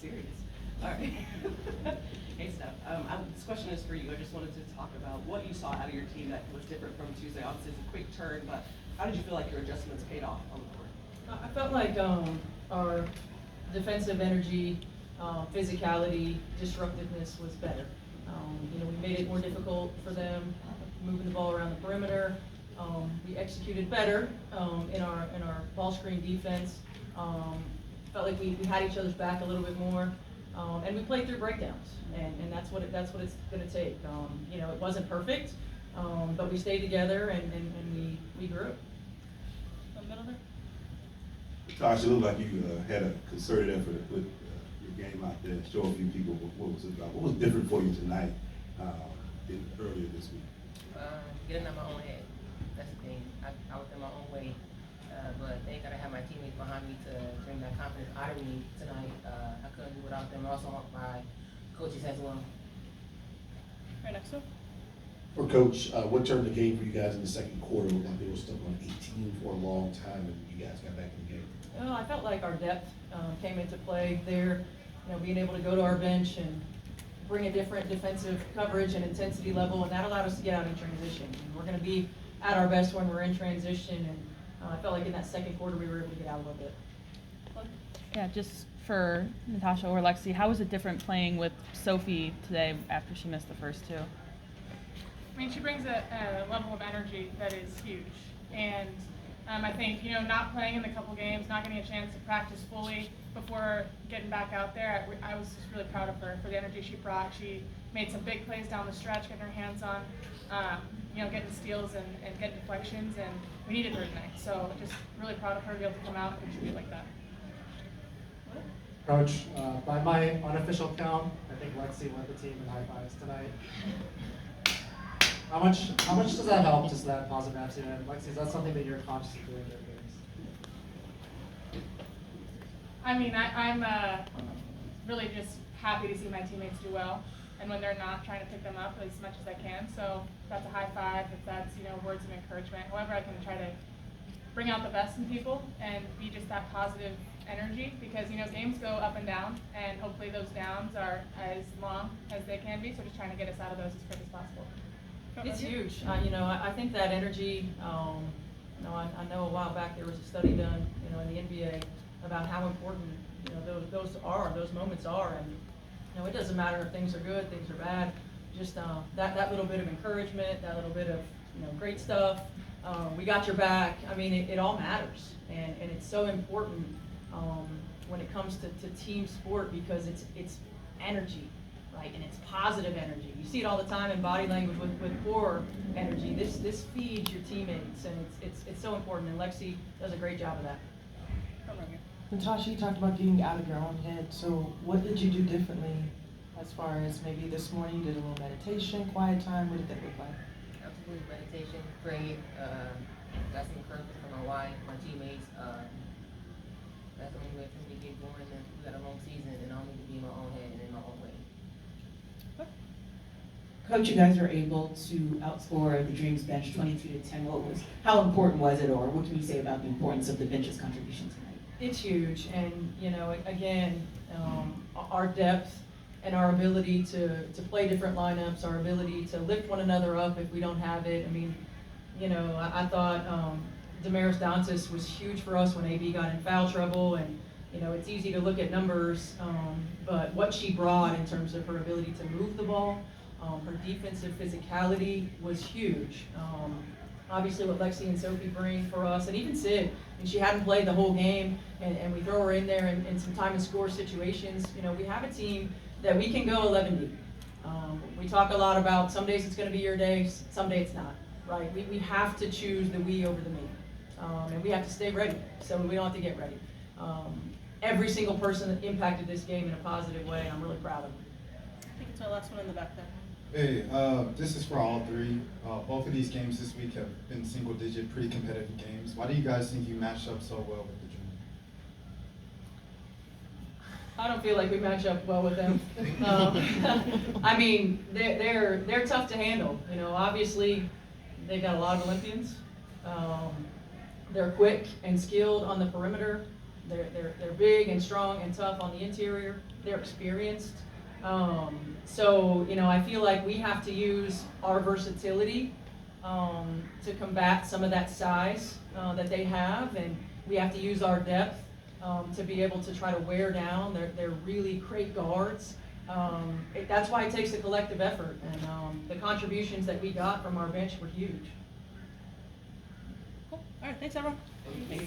serious. All right. Hey, Steph. This question is for you. I just wanted to talk about what you saw out of your team that was different from Tuesday. Obviously, it's a quick turn, but how did you feel like your adjustments paid off on the court? I felt like our defensive energy, physicality, disruptiveness was better. We made it more difficult for them, moving the ball around the perimeter. We executed better in our ball screen defense. Felt like we had each other's back a little bit more, and we played through breakdowns, and that's what it's going to take. It wasn't perfect, but we stayed together and we grew. The middle there. Natasha, it looked like you had a concerted effort to put your game out there, show a few people what was it about. What was different for you tonight than earlier this week? Getting in my own head. That's the thing. I was in my own way, but thank God I had my teammates behind me to bring that confidence out of me tonight. I couldn't do without them. Also, my coaches as well. Right next to him. For Coach, what turned the game for you guys in the second quarter? It looked like they were stuck on 18 for a long time, and you guys got back in the game. I felt like our depth came into play there. Being able to go to our bench and bring a different defensive coverage and intensity level, and that allowed us to get out in transition. And we're going to be at our best when we're in transition, and I felt like in that second quarter we were able to get out a little bit. Yeah, just for Natasha or Lexie, how was it different playing with Sophie today after she missed the first two? I mean, she brings a level of energy that is huge. And I think, not playing in the couple games, not getting a chance to practice fully before getting back out there, I was just really proud of her for the energy she brought. She made some big plays down the stretch, getting her hands on, getting steals and getting deflections, and we needed her tonight. So just really proud of her to be able to come out and contribute like that. Coach, by my unofficial count, I think Lexie led the team in high fives tonight. How much does that help, just that positive attitude? And Lexie, is that something that you're conscious of doing during games? I mean, I'm really just happy to see my teammates do well, and when they're not, trying to pick them up as much as I can. So if that's a high five, if that's words of encouragement, however I can try to bring out the best in people and be just that positive energy, because games go up and down, and hopefully those downs are as long as they can be. So just trying to get us out of those as quick as possible. It's huge. I think that energy. I know a while back there was a study done, in the NBA about how important those moments are, and it doesn't matter if things are good, things are bad. Just that little bit of encouragement, that little bit of great stuff. We got your back. I mean, it all matters, and it's so important when it comes to team sport, because it's energy. Right, and it's positive energy. You see it all the time in body language with poor energy. This feeds your teammates, and it's so important. And Lexie does a great job of that. Natasha, you talked about getting out of your own head. So what did you do differently as far as maybe this morning you did a little meditation, quiet time? What did that look like? Absolutely, meditation, praying, got some encouragement from my wife, my teammates. That's the only way for me to get going. And we got a long season, and I don't need to be in my own head and in my own way. Coach, you guys were able to outscore the Dreams bench 22-10. How important was it, or what can you say about the importance of the bench's contribution tonight? It's huge, and again, our depth and our ability to play different lineups, our ability to lift one another up if we don't have it. I mean, I thought Damaris Dantas was huge for us when AB got in foul trouble, and it's easy to look at numbers, but what she brought in terms of her ability to move the ball. Her defensive physicality was huge. Obviously what Lexie and Sophie bring for us, and even Sid, and she hadn't played the whole game, and we throw her in there in some time and score situations. We have a team that we can go 11 deep. We talk a lot about some days it's going to be your day, some days it's not, right? We have to choose the we over the me, and we have to stay ready, so we don't have to get ready. Every single person that impacted this game in a positive way, and I'm really proud of them. I think it's our last one in the back there. Hey, this is for all three. Both of these games this week have been single-digit, pretty competitive games. Why do you guys think you matched up so well with the Dream? I don't feel like we match up well with them. I mean, they're tough to handle. Obviously, they got a lot of Olympians. They're quick and skilled on the perimeter. They're big and strong and tough on the interior. They're experienced. So, you know, I feel like we have to use our versatility to combat some of that size that they have, and we have to use our depth to be able to try to wear down. They're really great guards. That's why it takes a collective effort, and the contributions that we got from our bench were huge. Cool. All right, thanks everyone.